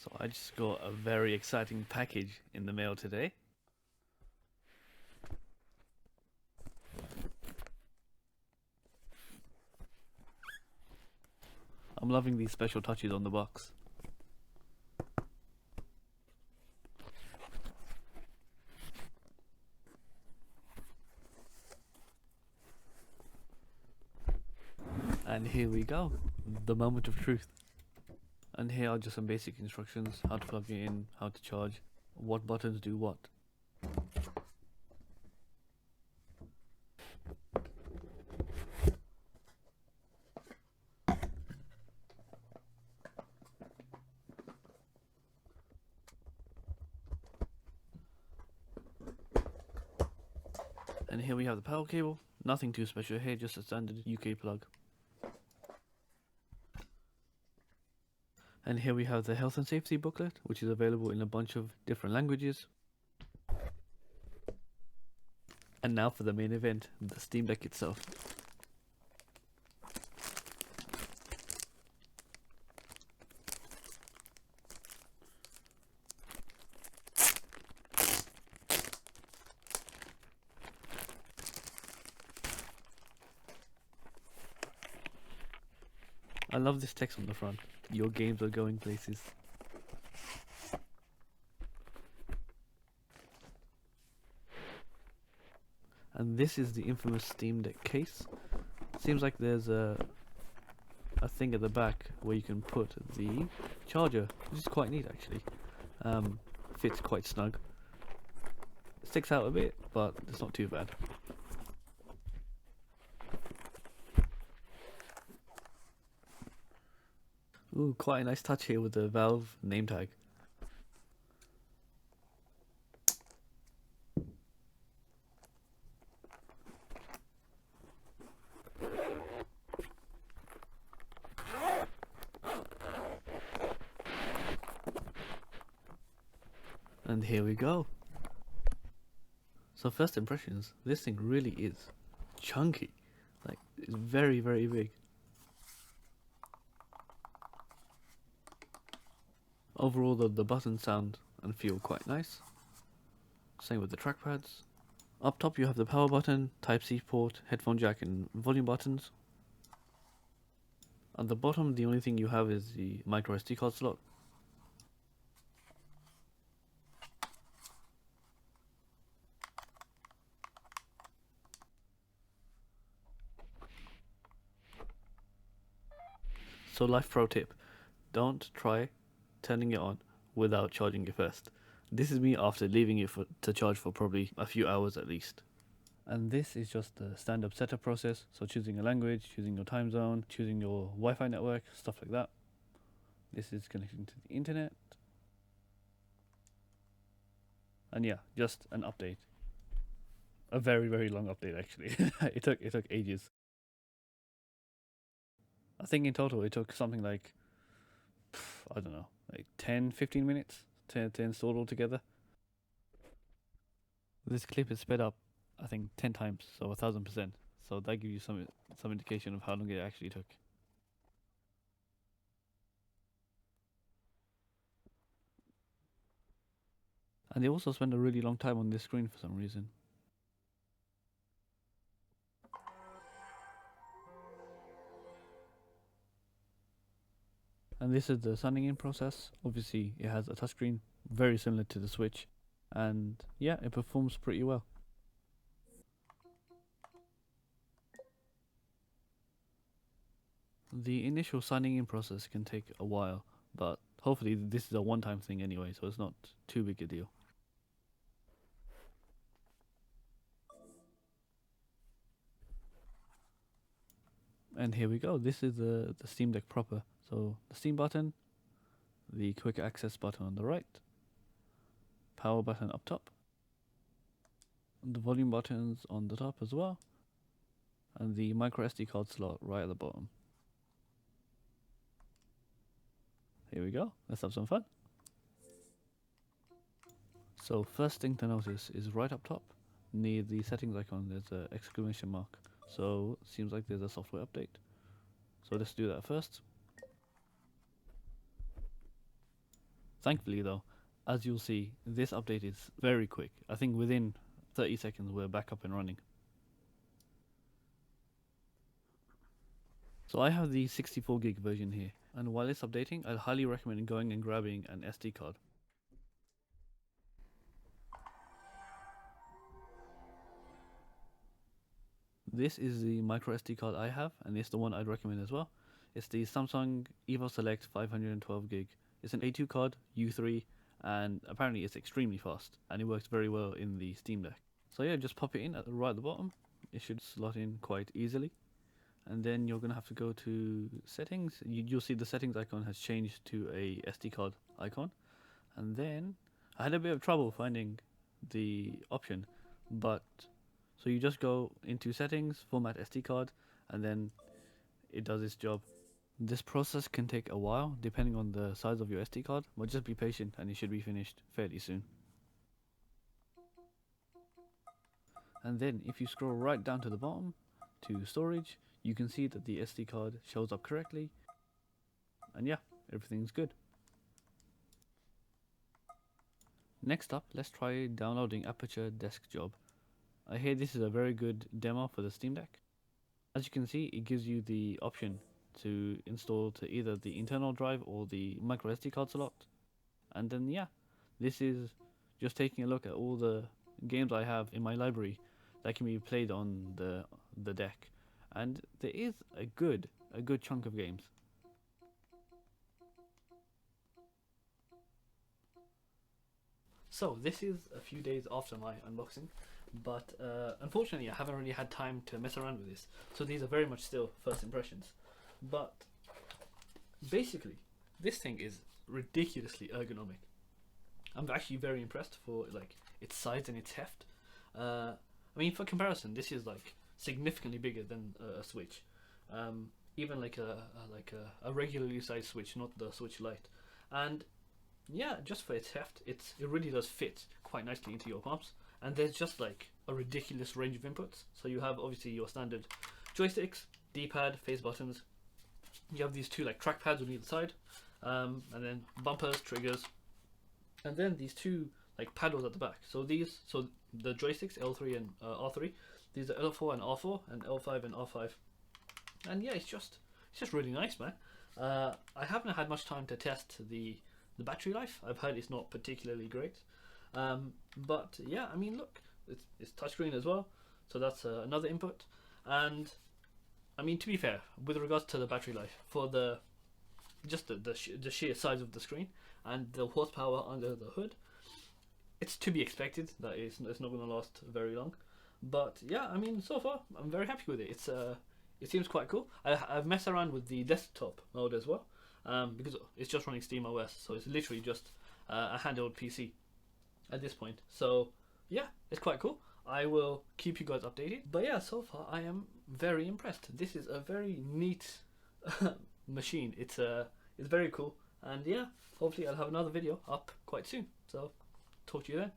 So I just got a very exciting package in the mail today. I'm loving these special touches on the box. And here we go, the moment of truth. And here are just some basic instructions: how to plug it in, how to charge, what buttons do what. And here we have the power cable. Nothing too special here, just a standard UK plug. And here we have the health and safety booklet, which is available in a bunch of different languages. And now for the main event, the Steam Deck itself. I love this text on the front. Your games are going places. And this is the infamous Steam Deck case. Seems like there's a thing at the back where you can put the charger, which is quite neat actually. Fits quite snug. Sticks out a bit, but it's not too bad. Ooh, quite a nice touch here with the Valve name tag. And here we go. So first impressions, this thing really is chunky. Like, it's very, very big. Overall, the buttons sound and feel quite nice. Same with the trackpads. Up top you have the power button, Type-C port, headphone jack and volume buttons. At the bottom, the only thing you have is the micro SD card slot. So life pro tip, don't try turning it on without charging it first. This is me after leaving it to charge for probably a few hours at least. And this is just the stand-up setup process, so choosing a language, choosing your time zone, choosing your Wi-Fi network, stuff like that. This is connecting to the internet. And yeah, just an update. A very, very long update actually. it took ages. I think in total it took something like, I don't know, like 10-15 minutes to install all together. This clip is sped up, I think 10 times, so 1000%. So that gives you some indication of how long it actually took. And they also spend a really long time on this screen for some reason. And this is the signing in process. Obviously it has a touchscreen, very similar to the Switch. And yeah, it performs pretty well. The initial signing in process can take a while, but hopefully this is a one-time thing anyway, so it's not too big a deal. And here we go. This is the Steam Deck proper. So the Steam button, the quick access button on the right, power button up top, and the volume buttons on the top as well, and the micro SD card slot right at the bottom. Here we go. Let's have some fun. So first thing to notice is right up top, near the settings icon, there's an exclamation mark. So seems like there's a software update. So let's do that first. Thankfully though, as you'll see, this update is very quick. I think within 30 seconds we're back up and running. So I have the 64 gig version here, and while it's updating, I'd highly recommend going and grabbing an SD card. This is the micro SD card I have, and it's the one I'd recommend as well. It's the Samsung Evo Select 512 gig. It's an A2 card, U3, and apparently it's extremely fast, and it works very well in the Steam Deck. So yeah, just pop it in right at the bottom. It should slot in quite easily. And then you're gonna have to go to settings. You'll see the settings icon has changed to a SD card icon. And then I had a bit of trouble finding the option, but so you just go into settings, format SD card, and then it does its job. This process can take a while depending on the size of your SD card, but just be patient and it should be finished fairly soon. And then if you scroll right down to the bottom to storage, you can see that the SD card shows up correctly, and yeah, everything's good. Next up, let's try downloading Aperture Desk Job. I hear this is a very good demo for the Steam Deck. As you can see, it gives you the option to install to either the internal drive or the micro SD card slot. And then yeah, this is just taking a look at all the games I have in my library that can be played on the deck. And there is a good chunk of games. So this is a few days after my unboxing, but unfortunately I haven't really had time to mess around with this, so these are very much still first impressions. But basically this thing is ridiculously ergonomic. I'm actually very impressed for like its size and its heft. I mean, for comparison, this is like significantly bigger than a Switch, even like a regularly sized Switch, not the Switch Lite. And yeah, just for its heft, it really does fit quite nicely into your palms. And there's just like a ridiculous range of inputs. So you have obviously your standard joysticks, D-pad, face buttons. You have these two like trackpads on either side, and then bumpers, triggers, and then these two like paddles at the back. So the joysticks L3 and R3. These are L4 and R4, and L5 and R5. And yeah, it's just really nice, man. I haven't had much time to test the battery life. I've heard it's not particularly great, but yeah, I mean, look, it's touchscreen as well, so that's another input. And I mean, to be fair, with regards to the battery life, for the sheer size of the screen and the horsepower under the hood, it's to be expected that it's not going to last very long. But yeah, I mean, so far I'm very happy with it. It seems quite cool. I've messed around with the desktop mode as well, because it's just running SteamOS, so it's literally just a handheld PC at this point. So yeah, it's quite cool. I will keep you guys updated. But yeah, so far I am very impressed. This is a very neat machine. It's very cool, and yeah, hopefully I'll have another video up quite soon. So talk to you then.